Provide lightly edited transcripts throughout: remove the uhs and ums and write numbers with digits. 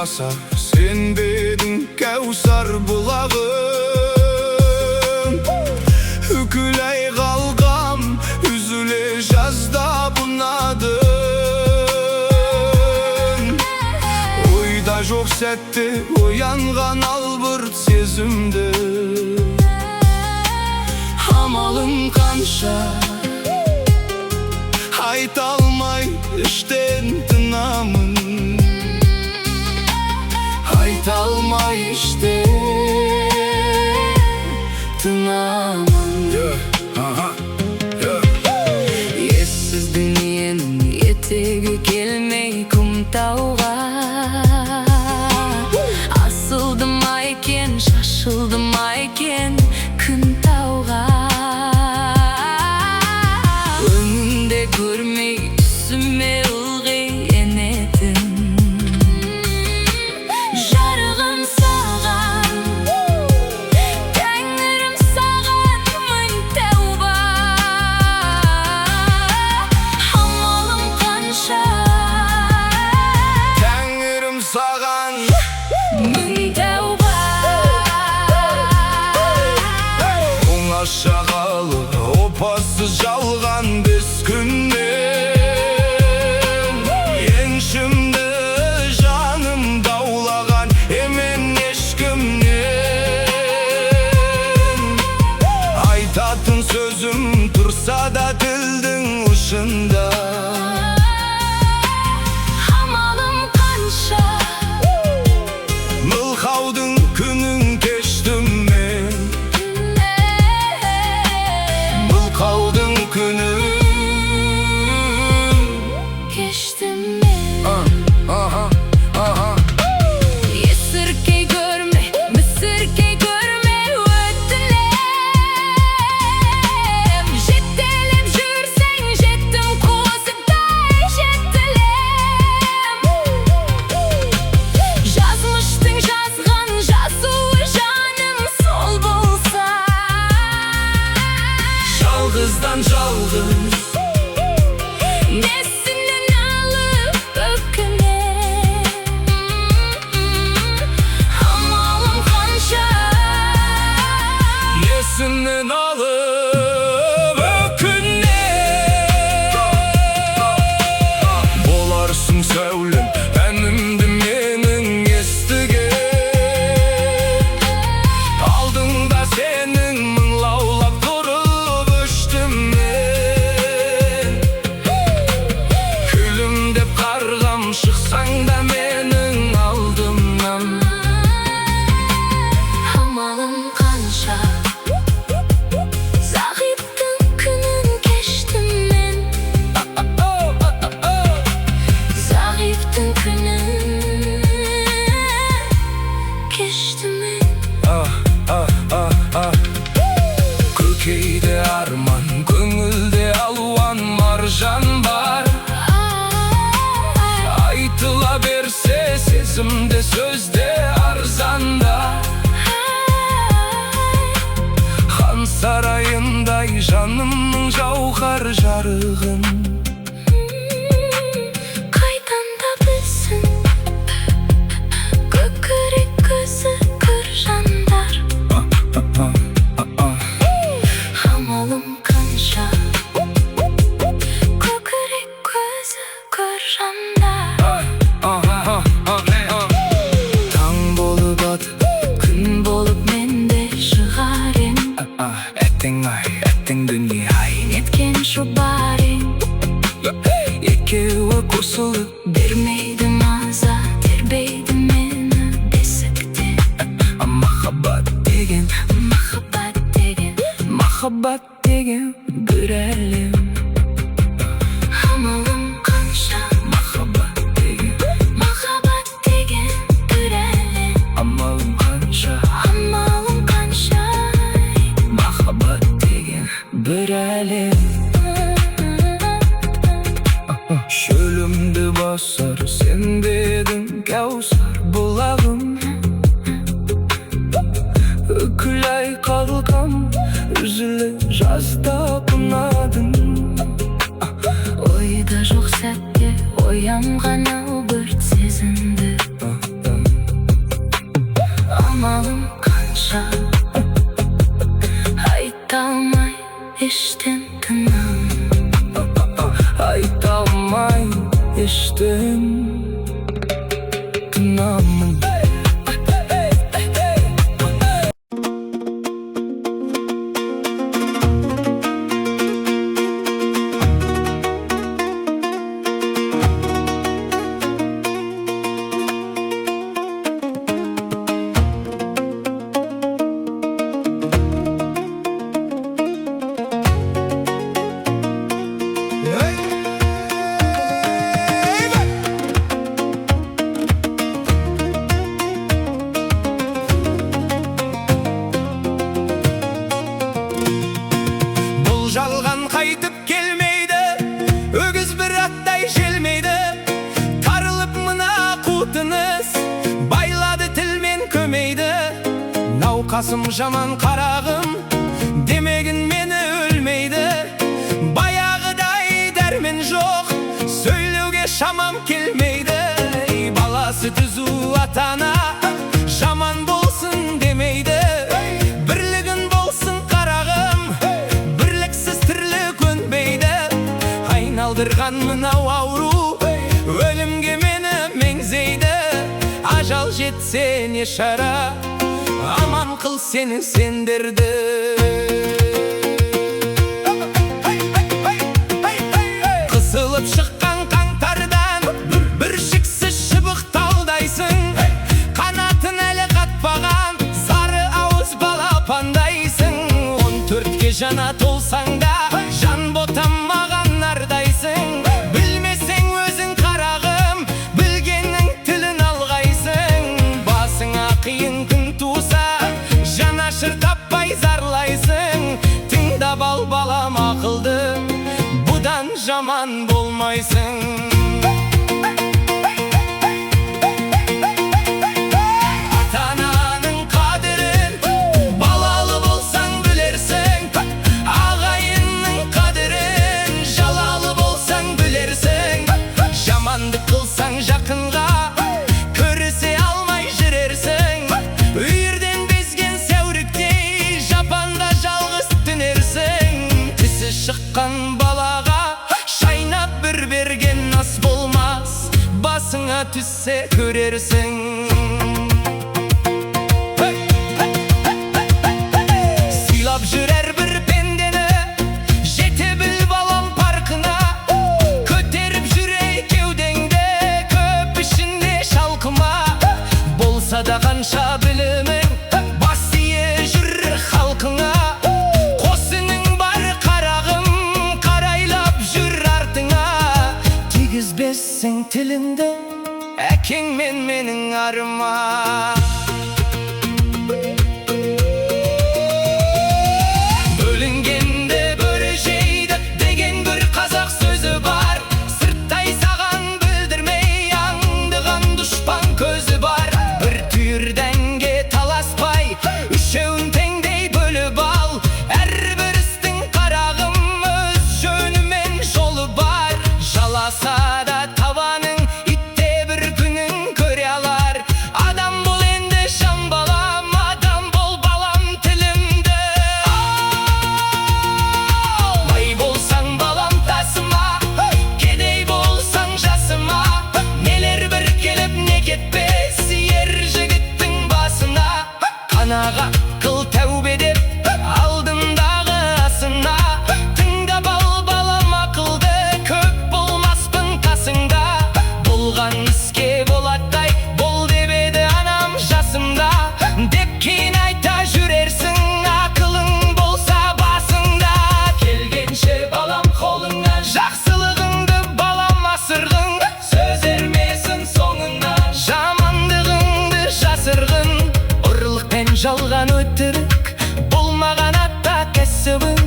basar, sen dedin Kevser bulağım. Hüküley kalgam, üzüleceğiz da bunadın. Oyda çok setti, uyangan albırt sezimdi. Hamalım kanşa, haytalmay işten tınamın. Haytalmay işten tınamın. Yessiz dünyanın yetegi gelmey kumtauğa. Asıldım ayken, şaşıldım ayken kıntauğa. Önümde görmey üstüme ılgı enedin. Jarığım sağan, Tengrim sağan mın tevba. Hamalım kanşa, Tengrim sağan mın tevba. On aşağılı opasız жалған biz günden. Enşimde canım davlagan hemen eşkimden. Aytatın sözüm tursa da dildin uçunda. Hamalım kanşa, Mılkaudun günün geçtim men. Mılkaudun günün geçtim ben. Yesirke görme, misirke görme öttülem. Jettelem jürsen jettim kozukday jettilem. Yazmıştın жазған жазуы жаным сол болса. Жалғыздан жалғыз Nesinden alıp öküne. Hamalım kanşa, Nesinden alıp öküne. Bolarsın söylem benimdi menin estigen. Aldığında senin mınlaulap durup öçtüm men. Külüm dep kargam çıksan da menin aldımdan. hamalım kanşa. Zahittin günün geçtim ben. Zahittin günün geçtim ben. Kökeyde arman, gönülde alvan marjan var. Aytıla berse sezimde sözde arzanda. Han sarayınday canımın jauhar jarığın. Kaydan da bilsin kökürek gözü kırjandar. Hamalım kanşa, kökürek gözü kırjandar. Taң болып атып, Gün bolup mende шығарем. Әттең ай, әттең дүние ай. Неткен şu барем. Екеуі қосылып Бермейді маза, тербейді мені бесікте. Махаббат деген, Махаббат деген, махаббат деген бір әлем. hamalım kanşa. Махаббат деген, Махаббат деген bir әлем. амалым қанша. Hamalım kanşa. Махаббат деген бір әлем. Шөлімді басар, sen дедің Кәусар бұлағым. Үкілай қалқам, üzülü жазда бұнадың. Ойда жоқ сәтте оянған албырт сезімді. Basım jaman karagım, demegin meni ölmeydi. Bayağıday dermin жоқ, söylöge şamam kelmeydi. Balası tüzü atana, jaman bolsun demeydi. Birligin bolsun karagım, birliksiz tirlik önbeydi. Aynaldırgan mınau auru, ölümge meni mengzeydi. Ajal jetse ne şara, aman kıl seni sendirdi. Kısılıp şıkkan kantardan bir şiksiz şıbık taldaysın. Kanatın eli katpagan sarı ağız balapandaysın. 14'ge janat olsan da jan botanmaganlardaysın. Bilmesen özün karagım, bilgenin tilin algaysın. Basına kıyın gün tusa, janaşır tappay zarlaysın. Tыңda bal balam akıldı, budan jaman bolmaysın. Ata-ananın kadirin, balalı bolsan bilersin. Ağayının kadirin, jalalı bolsan bilersin. Jamandık kılsan jakınga, körüse almay jirersin. Üyürden bezgen sevrüktey, japanda жалғыз tünersin. Tisi şıkkan balaga, şaynap bir bergen nas bolmaz. Basına tüsse körersin. Silap jürer bir pendeni, jete bil balam parkına. Köterip jürey kevdengde, köp işinde şalkıma. Bolsa da kanşa bilimin, basiye jür halkına. Kosinin bar karagım, karaylap jür артыңа. Tigizbezsin tilinde, ekin menin arıma. Bölüngende börejeydi degen bir kazak sözü var. Sırttay sagan bildirmey, andыган duşpan közü var. Bir tüyürdenge talaspay, üçeun tengdey bölüp al. Her biristin karagım, öz jönümen jolu var. Jalasa da tavanın, itte bir günün köre alar. Adam bol endi jan balam, adam bol balam tilimde. Bay bolsan balam tasıma, kedey bolsan jasıma. Neler bir kelip ne ketpes, yer jigittin basına. Kanaga kıl tevbe dep, aldımдағы asına. Tыңda bal balam akıldı, köp bolmaspın kasыңda. Bolgan iske bolatтай, bol debedi anam jasımda. Деп keyin ayta jürersin, akılın bolsa basında. Kelgençe balam kolundan, жақсылығыңды balam asırgın. Söz ermesin soңuna, жамандығыңды жасыргын. Ұрылық пен жалған өтірік, болмаған атта кәсібің.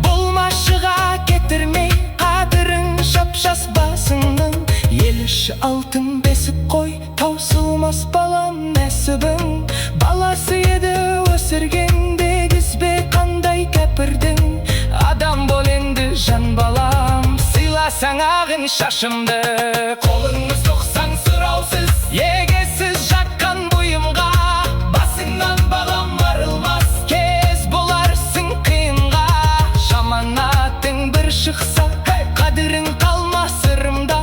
Болмашыға кетірмей, қадірің жап-жас басыңның. Ел іші алтын бесік қой, таусылмас балам нәсібің. Баласы еді өсіргенде, кізбе қандай кәпірдің. Адам бол енді жан балам, сыйласаң ағын шашымды. Қолыңыз тоқсаң сұраусыз, егесіз жатқан бұйымға. Басыңнан балам арылмас, кез боларсың қиынға. Жаманатың бір шықса, қадірің қалмас ырымда.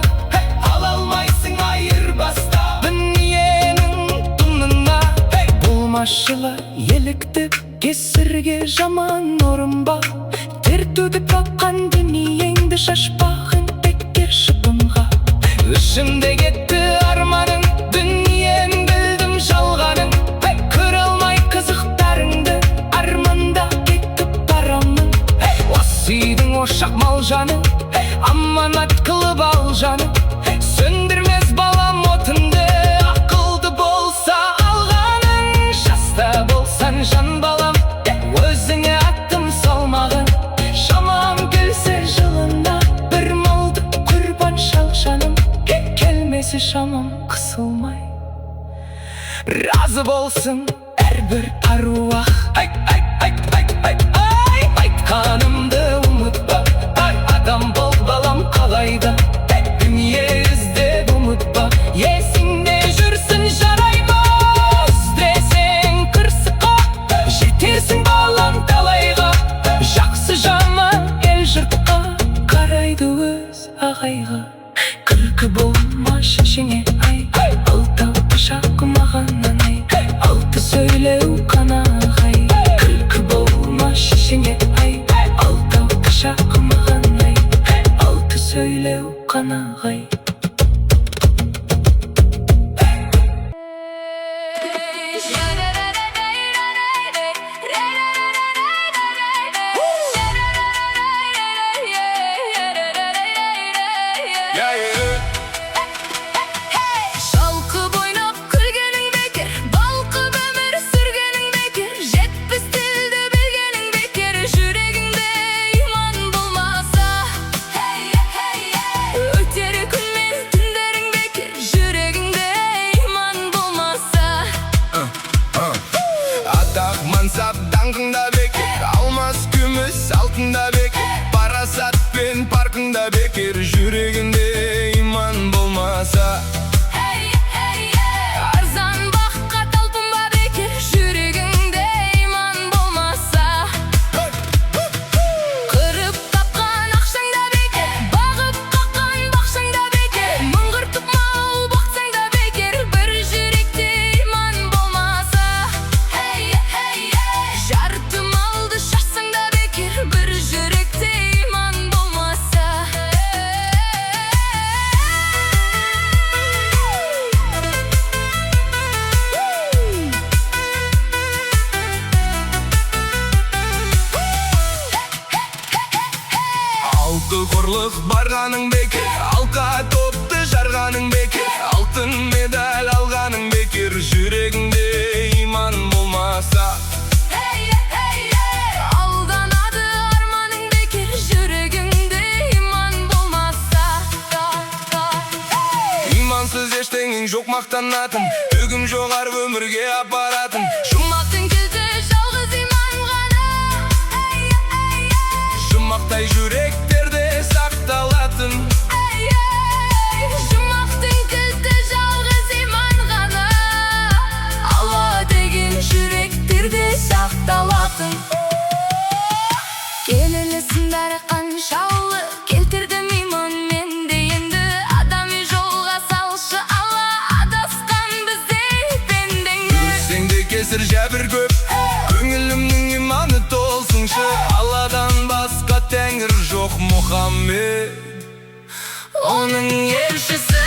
Ала алмайсың айырбаста, дүниенің тұнына. Болмашыға еліктік, кесірге жаман орынба. Тер төгіп баққан дүниеңді шашпағын бекер шыбынға. Ішімде кетті арманың, дүниен білдім жалғаның. Көре алмай қызықтарыңды, арманда кетіп барамын. Осы үйдің ошақ мал жаны, аманат қылып ал жаны. Сөндірмес балам отынды, ақылды болса алғаның. Жаста болсан жан балам, өзіңе аттым салмағын. Шамам келсе жылында, бір малды құрбан шал жаным. Келмесе шамам қысылмай, разы болсын bir aruah. Aytkanımды unutma, adam bol balam kalayda. Dünya izde unutma, esinde жүрсін жараймыз. Desең кырсыққа, жетерсің балам талайға. Жақсы жаман ел жұртқа, қарайды өз ағайға. Күлкі болма шешеңе ай, алты шақымағаннан ай, алты сөйлеу қанағай. Күлкі болма шешеңе ай, алты шақымаған ай, алты сөйлеу қанағай. Шалқып ойнап күлгенің бекер, балқып өмір сүргенің бекер, жетпіс тілді білгенің бекер, жүрегіңде иман болмаса. Өтер күн мен түндерің бекер, жүрегіңде иман болмаса. Атақ мансап даңқыңда бекер, алмас күміс алтында бекер, парасат пен паркыңда бекер, жүрегіңде иман болмаса. Арзан баққа талпынба бекер, жүрегіңде иман болмаса. Қырып тапқан ақшаңда бекер, бағып қаққан бақшаңда бекер, мыңғыртып мал бақсаңда бекер, бір жүректе иман болмаса. Жарты малды шашсаңда бекер, бір жүректе иман болмаса. Алты қорлық барғаның бекер, алқа топты жарғаның бекер, алтын медаль алғаның бекер, жүрегіңде иман болмаса. Алданады арманың бекер, жүрегіңде иман болмаса. Имансыз ештеңең жоқ мақтанатын, үгім жоғар өмірге апаратын. Жұмақтың кілті жалғыз иман ғана. Жұмақтай жүректерде сақталатын. Жұмақтың кілті жалғыз иман ғана. Алла деген жүректерде сақталатын. Келелесін бәрі қаншаулы, келтірдім иман мен де енді. Адами жолға салшы Алла, адасқан біздей пендеңді. Көрсең де кесір жәбір көп, көңілімнің иманы толсыншы. Алладан басқа тәңір жоқ, Мұхаммед Оның елшісі.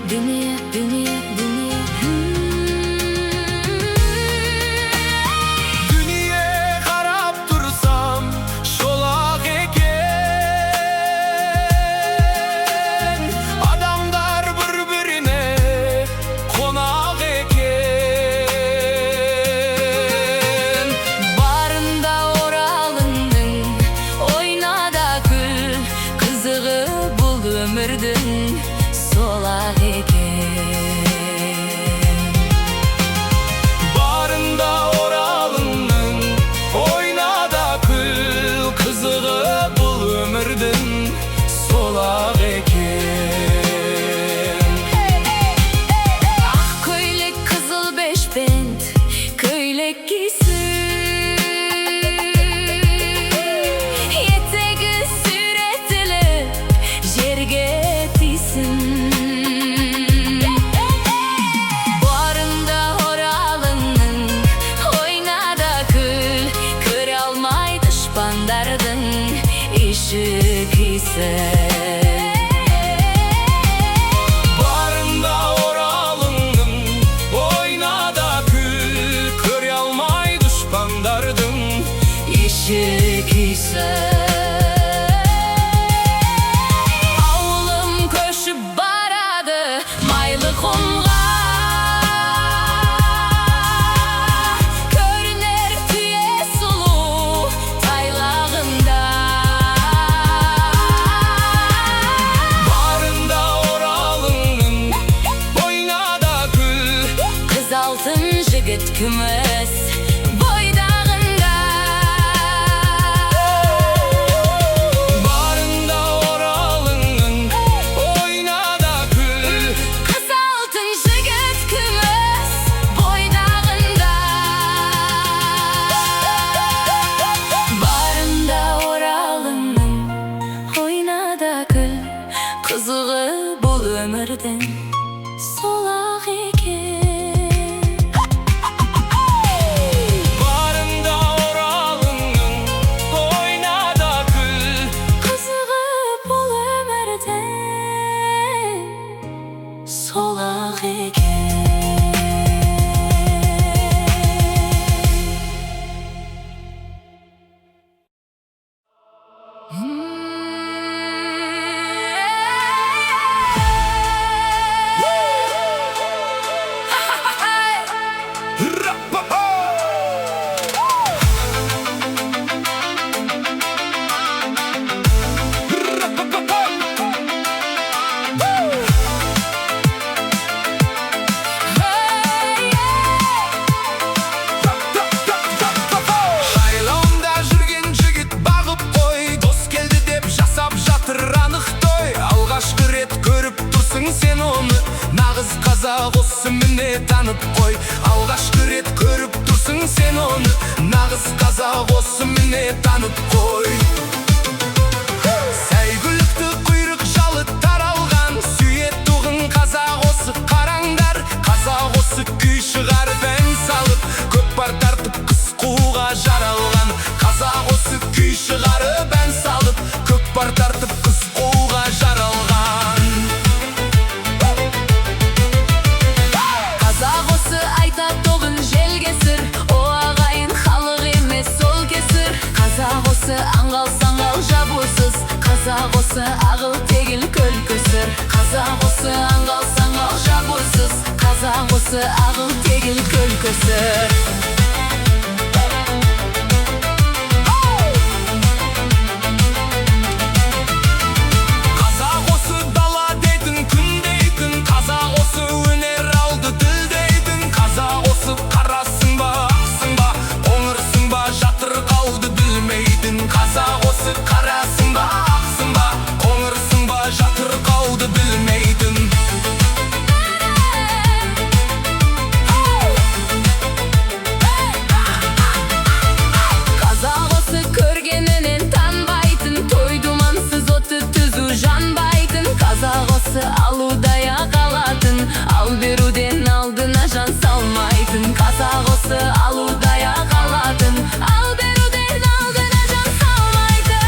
Dünya, dünya, dünya. Дүние қарап тұрсам, шолақ екен. Адамдар бір-біріне қонақ екен. Барында оралыңның, ойнада күл, қызығы бұл өмірдің сол-ақ екен. жігіт күміс бойдағында. Барында оралыңның ойнада күл, Қыз алтын жігіт күміс бойдағында. Барында оралыңның ойнада күл, қызығы бұл өмірдің сол-ақ екен. барында оралыңның ойнада күл, Қызығы бұл өмірдің сол-ақ екен. Жайлауында жүрген жігіт бағып қой, дос келді деп жасап жатыр анық той. Алғашқы рет көріп тұрсың сен оны, нағыз қазақ осы міне танып қой. Алғашқы рет көріп тұрсың сен оны, нағыз қазақ осы міне танып қой. Сәйгүлікті құйрық жалы таралған, сүйетұғын қазақ осы қараңдар. Қазақ осы күй шығарып ән салып, көкпар тартып қыз қууға жаралған. Қазақ осы күй шығарып ән салып, көкпар тартып қыз қууға жаралған. Қазақ осы айтатұғын жел кесір, о ағайын халық емес сол кесір. Қазақ осы аңғал-саңғал жабусыз, қазақ осы ағыл тегіл көл көсір. Қазақ осы аңғал-саңғал жабусыз, қазақ осы ағыл тегіл көл көсір. Қазақ осы дала дейтін күн дейтін, қазақ осы өнер алды тіл дейтін. Қазақ осы қарасың ба, ақсың ба, қоңырсың ба, жатыр қалды білмейтін. Қазақ осы қарасың ба, ақсың ба, қоңырсың ба, жатыр қалды білмейтін. Қазақ осы көргенінен танбайтын, той думансыз оты түзу жанбайтын. Қазақ осы алудая қалатын, ал беруден алдына жан салмайтын. Қазақ осы алудая қалатын, ал беруден алдына жан салмайтын.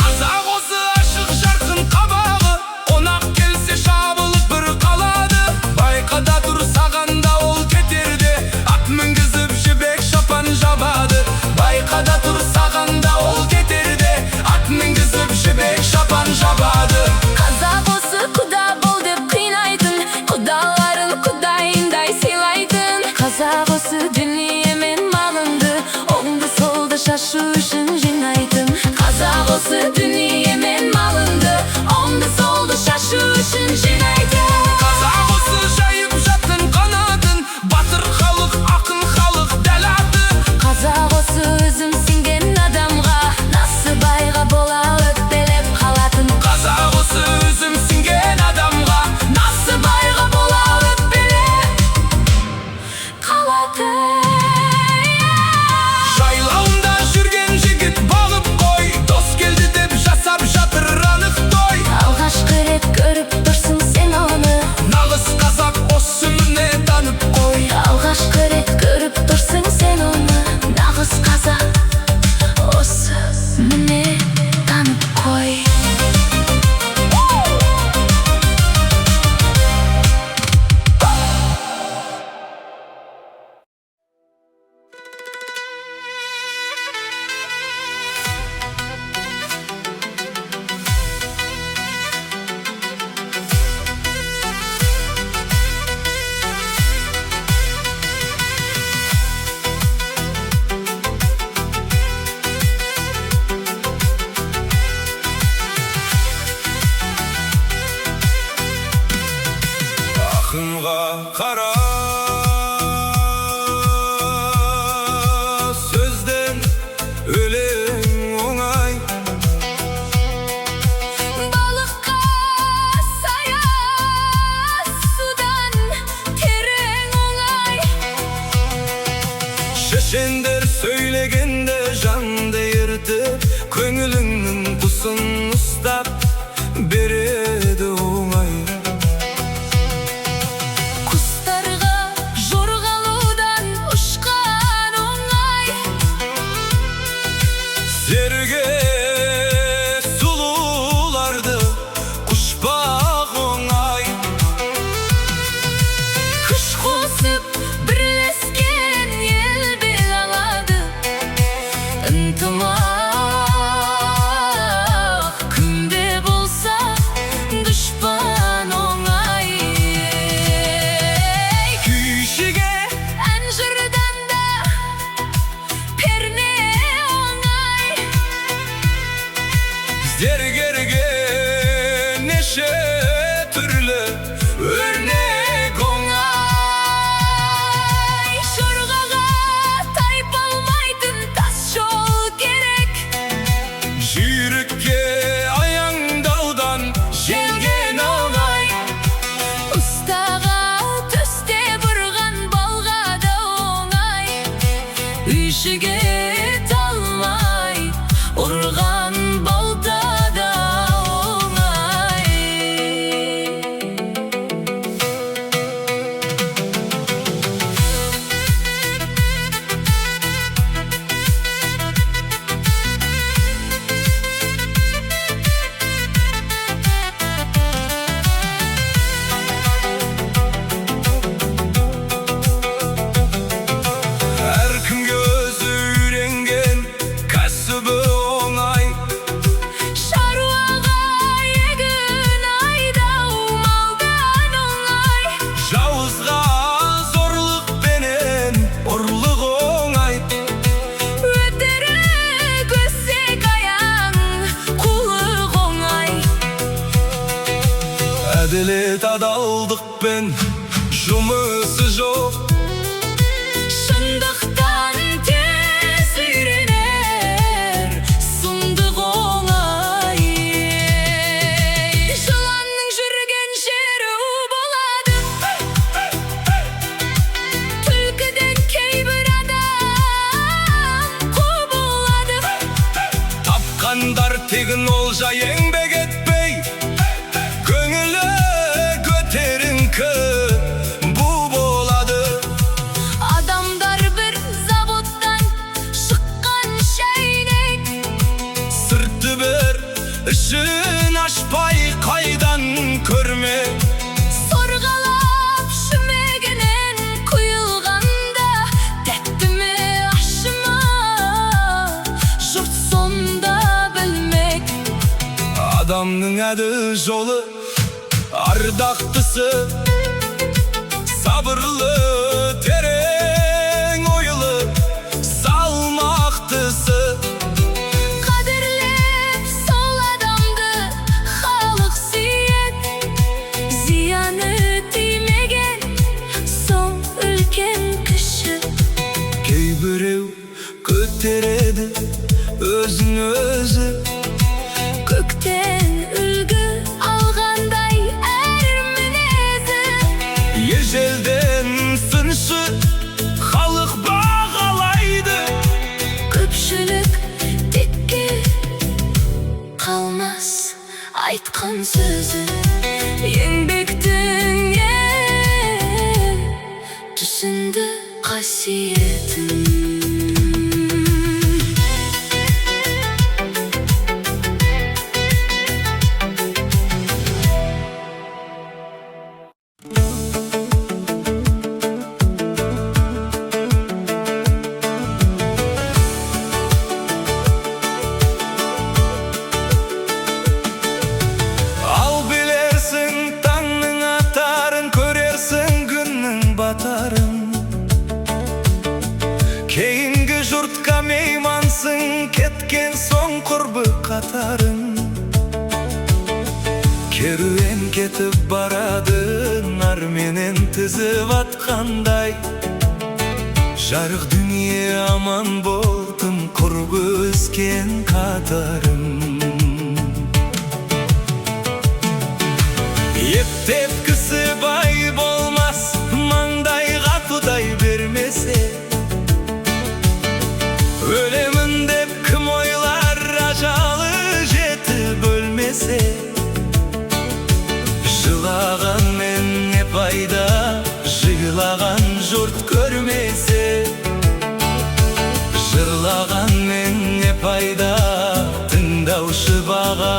Қазақ осы ашық жарқын қабағы, қонақ келсе шабылып бір қалады. Байқада тұр саған да ол кетерде, ат мінгізіп жібек шапан жабады. Байқада тұр саған да ол кетерде, ат мінгізіп жібек шапан жабады. Қазақ осы құда бол деп қинайтын, құдаларын құдайындай сыйлайтын. Қазақ осы дүниемен малынды, оңды солды шашу үшін жинайтын. Қазақ осы дүниемен малынды, оңды солды шашу үшін жинайтын. Қазақ осы жайып жатын қанатын, батыр халық, ақын халық дәл аты. Қазақ осы өзім сенген адамға, насыбайға бола өкпелеп қалатын. Қазақ осы өзім сенген адамға, Насыбайға бола өкпелеп қалатын. жайлауында жүрген жігіт бағып қой, дос келді деп жасап жатыр анық той. kara sözden ölen oңай. Balıkka sayar sudan tereң oңай. Şeşender söylegende jan değirtip, köңүлүңнүн тусын устап береді оңай. Кустарга жоргалуудан ушкан оңай. Серге сулууларды кушпак оңай. Кыш косуп бирлешкен эл бел алады. Ынтымак кимде болса душман оңай. Күйшіге Ән жырдан да перне оңай. зергерге неше түрлі өрнек Оңай. Жорғаға тайпалмайтын тас жол керек. жүйрікке аяңдаудан жеңген оңай. Ұстаға төсте бұрған балға да оңай. Үйшіге талмай ұрған балда да оңай. Әркімге өзі үйренген кәсібі оңай. Шаруаға егін айдау малдан оңай. Жауызға зорлықпенен ұрлық оңай. Өтірік өсек аяң қулық оңай. Әділет адалдықпен жұмысы жоқ. Шындықтан тез үйренер сұмдық оңай. Жыланның жүрген жері болады. Түлкіден кейбір адам құбылады. Тапқандар тегін олжа еңбек етпей, көңілі көтеріңкі бұ болады. Адамдар бір заводтан шыққан шәйнек. Сырты бір ішін ашпай қайдан көрме. Сорғалап шүмегінен құйылғанда тәтті ме ащы ма, жұрт сонда білмек. Адамның әділ жолы ардақтысы, сабырлы, терең ойлы, салмақтысы. Қадірлеп сол адамды халық сүйет. Зияны тимеген сол үлкен кіші. Кейбіреу көтереді өзін өзі, Көктен үлгі алғандай әр мінезі. ежелден сыншы халық бағалайды. Көпшілік текке қалмас айтқан сөзі. Еңбектің түсінді қасиетін. Ал білерсің таңның атарын, көрерсің күннің батарын. Кейінгі жұртқа меймансың, кеткен соң құрбы қатарын. Керуен кетіп барады нар menen tızıp atkanday. Жарық дүние аман болдым, құрғы өскен қатарым. Ептеп кісі бай болмас, маңдайға құдай бермесе. Өлемін деп кім ойлар, ажалы жетіп өлмесе. Жылаған мен не пайда, жыйлаған жұрт көрмесе. Жырлаған мен не пайда, тыңдаушы баға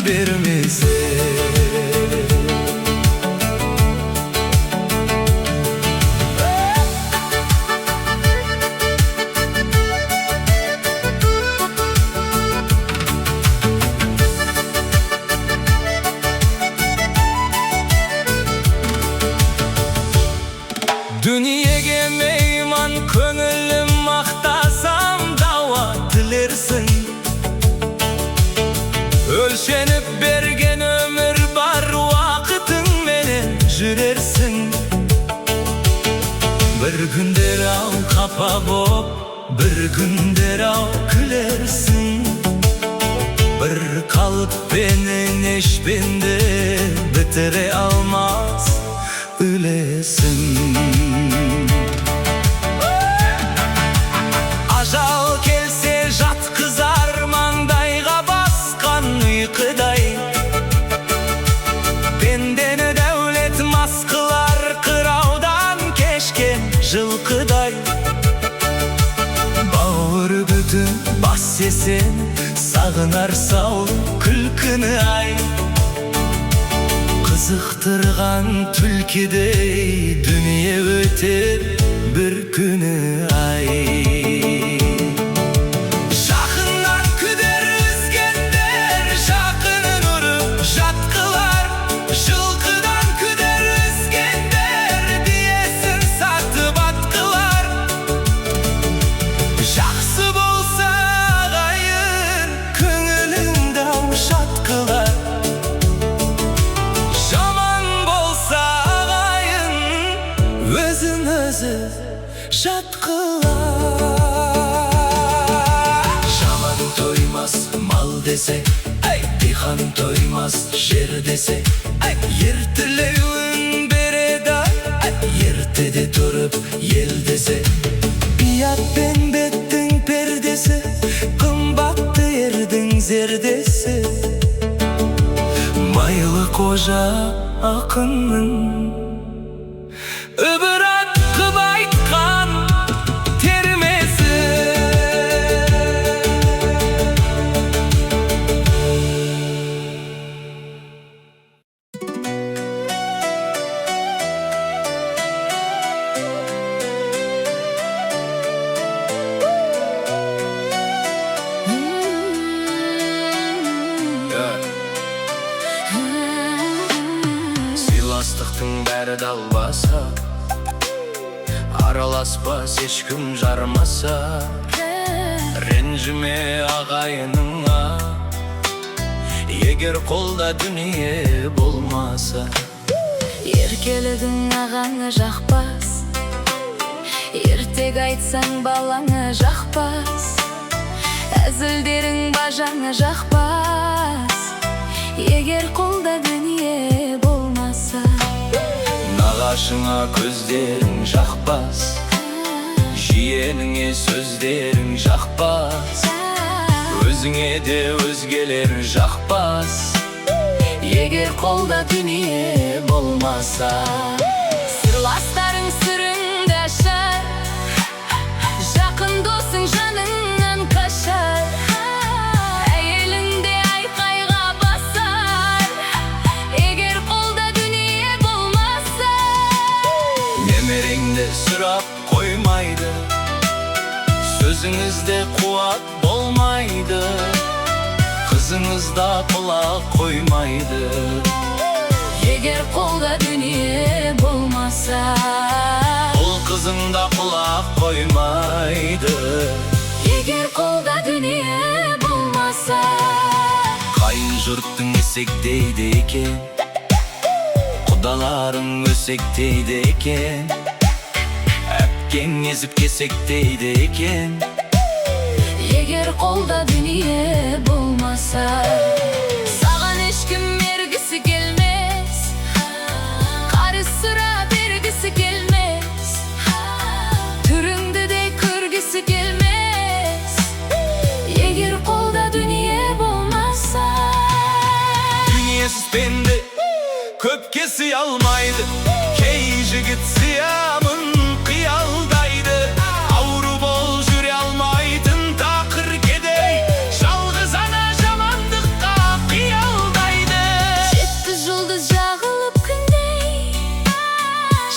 бермесе. Дүниеге мейман көңілім мақтасам дауа тілерсің. Өлшеніп берген өмір бар, уақытың менен жүрерсің. Бір күндер ау қапа боп, бір күндер ау күлерсің. Бір қалыппенен ешпенде бітіре алмас үлесің. Ажал келсе жатқызар маңдайға басқан ұйқыдай. Пендені дәулет мас қылар, қыраудан кешкен жылқыдай. Бауыр бүтін бас сесен, сағынар сау күлкіні ай. Қызықтырған түлкідей дүние өтер бір күні ай. Жақыннан күдер үзгендер жақынын ұрып жатқылар. Жылқыдан күдер үзгендер диесін сатып атқылар. Жақсы болса ағайын, көңіліңді аушат қылар. Өзін өзі жат қылар. Жаман тоймас мал десе, дихан тоймас жер десе. Ертілеуін береді, ертеде тұрып ел десе. Бият пен беттің пердесі, қымбатты ердің зердесі. Майлы қожа ақынның Öbür hakkı baytkan termesi. Сыйластықтың бәрі далбаса, араласпас ешкім жармаса. Ренжіме ағайыныңа, егер қолда дүние болмаса. Еркелігің ағаңа жақпас, ертек айтсаң балаңа жақпас. Әзілдерің бажаңа жақпас, егер қолда дүние болмаса. Нағашыңа көздерің жақпас, жиеніңе сөздерің жақпас. Өзіңе де өзгелер жақпас, егер қолда дүние болмаса. Сырластарың сүріңді ашар, жақын досың жаныңнан қашар. Әйеліңде айқайға басар, егер қолда дүние болмаса. Немереңді сұрап қоймайды, сөзіңізде қуат болмайды. Қызыңызда құлақ қоймайды, егер қолда дүние болмаса. Ол қызыңда құлақ қоймайды, егер қолда дүние болмаса. Қайын жұрттың есек дейді екен, Kudaların ösekteydi eken, öpken ezip kesekteydi eken. Eğer kolda dünya bulmasa, sağan eşkim ergisi gelmez, karı sıra bergisi gelmez, türündü de kırgısı gelmez. Eğer kolda dünya bulmasa, Dünyasız bende köpke sıyalmaydı. Key jigit siyamın kıyaldaydı. Avru bol jüre almaydın takır gedey. Жалғыз ana jamandıkka kıyaldaydı. жетті жұлдыз жағылып күндей,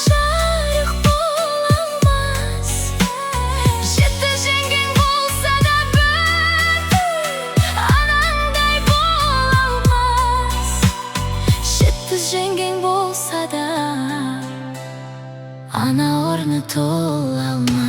жарық бола алмас. Жетті жеңген болса да бір, анаңдай бола алмас. Жетті жеңген болса да, ана орны тола алмас.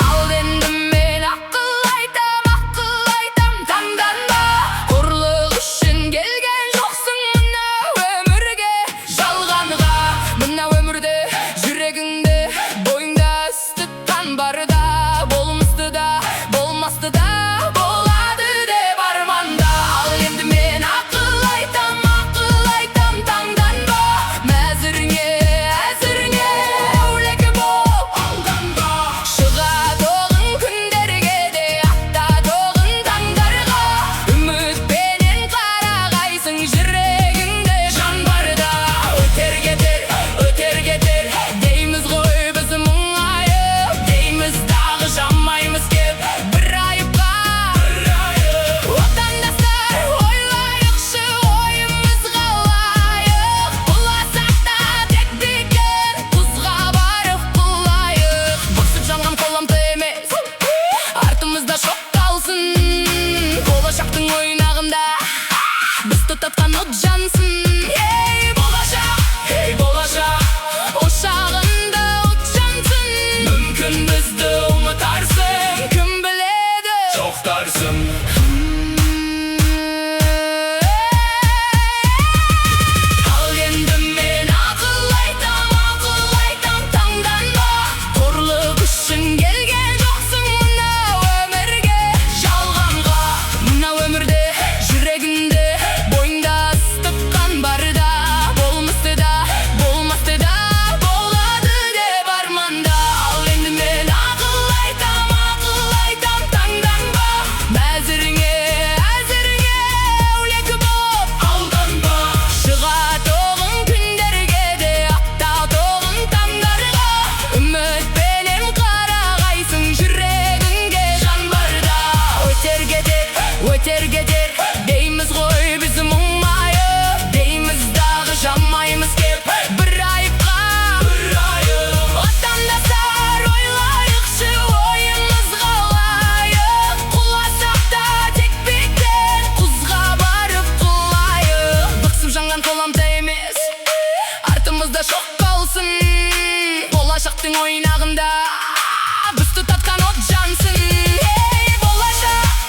Al endi men akıl aytam tangdanma. Uрлық үшін келген жоқсың мына өмірге, жалғанға. Мына өмірде жүрегіңде, бойыңда іс тұтқан барда, болмысты да болмасты да болады деп арманда. Ал енді мен ақыл айтам таңданба. Мәзіріңе әулекі боп алданба. Шығатоғын күндерге де, аттатоғын таңдарға. Үмітпенен қарағайсың жүрегіңде жан барда. Өтер кетер дейміз ғой біз мұңайып, дейміз дағы жамаймыз кеп бір айыпқа. Отандастар ойлайықшы ойымыз қалайық, құласақ та тек бекер құзға барып құлайық. Бықсып жанған қоламты емес, артымызда шоқ қалсын. Болашақтың ойнағында біз тұтатқан от жансын. Ей болашақ, ошағында от жансын. Мүмкін бізді ұмытарсың, кім біледі, Жоқтарсың. Ал енді мен ақыл айтам таңданба. Ұрлық үшін келген жоқсың мына өмірге, жалғанға. Мына өмірде жүрегіңде, бойыңда іс тұтқан барда, болмысты да болмасты да болады деп арманда. Ал енді мен ақыл айтам таңданба. Мәзіріңе әулекі боп Алданба. Шығатоғын күндерге де, аттатоғын таңдарға. Үмітпенен қарағайсың жүрегіңде жан барда. Өтер кетер дейміз ғой біз мұңайып, дейміз дағы жамаймыз кеп бір айыпқа. Отандастар ойлайықшы ойымыз қалайық, құласақ та тек бекер құзға барып құлайық. Бықсып жанған қоламта емес, артымызда шоқ қалсын. Болашақтың ойнағында біз тұтатқан от жансын.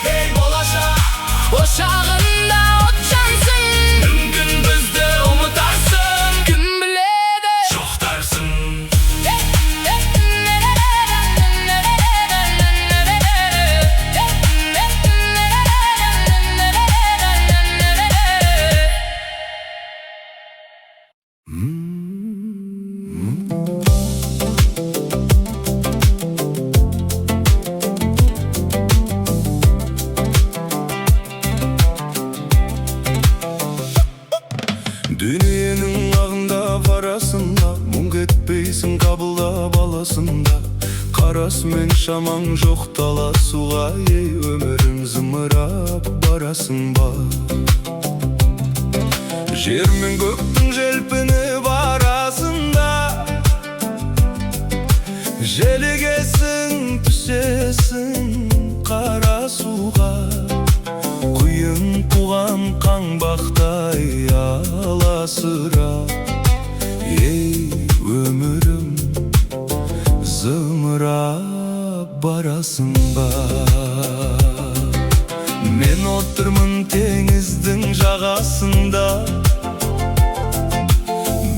Ей болашақ, ошағында от жансын. Мүмкін бізді ұмытарсың, Кім біледі, жоқтарсың. баласында Қарас мен шамаң жоқ дала суға Ей өмірім зымырап барасың ба Жер мен көктің желпіні барасында Желігесің түсесің қара суға Құйын туған қаңбақтай аласыра Ей өмірім зымырап барасың ба Мен отырмын теңіздің жағасында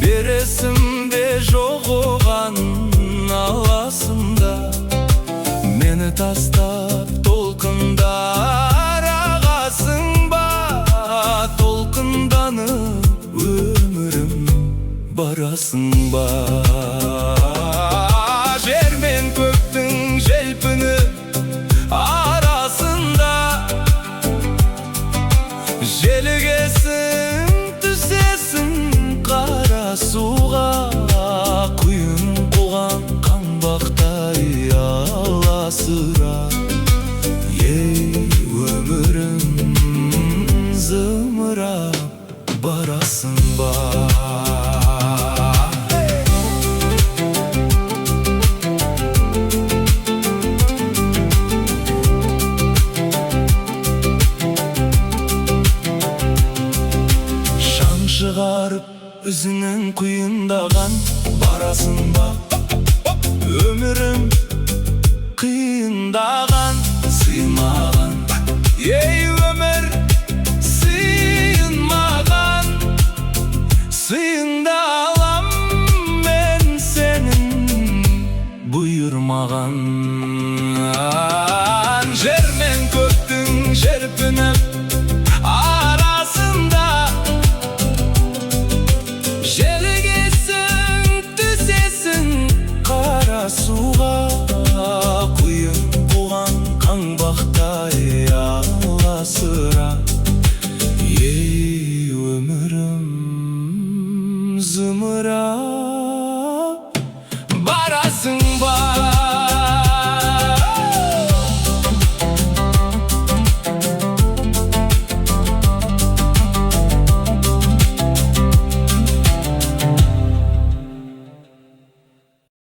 Бересің бе жоқ оған аласында Мені тастап толқындар ағасың ба Толқынданып өмірім барасың ба Жер мен көктің желпіні арасында Желігесің түсесің қара суға Құйын қуған қаңбақтай аласыра Ей өмірім зымырап барасың ба Шығарып өзінің құйындаған барасың ба Өмірім қиындаған сыймаған Ей өмір сыйынмаған Сыйында алам мен сенің бұйырмаған Жер мен көктің желпініп арасында Желігесің түсесің қара суға Құйын қуған қаңбақтай аласыра Ей өмірім зымырап барасың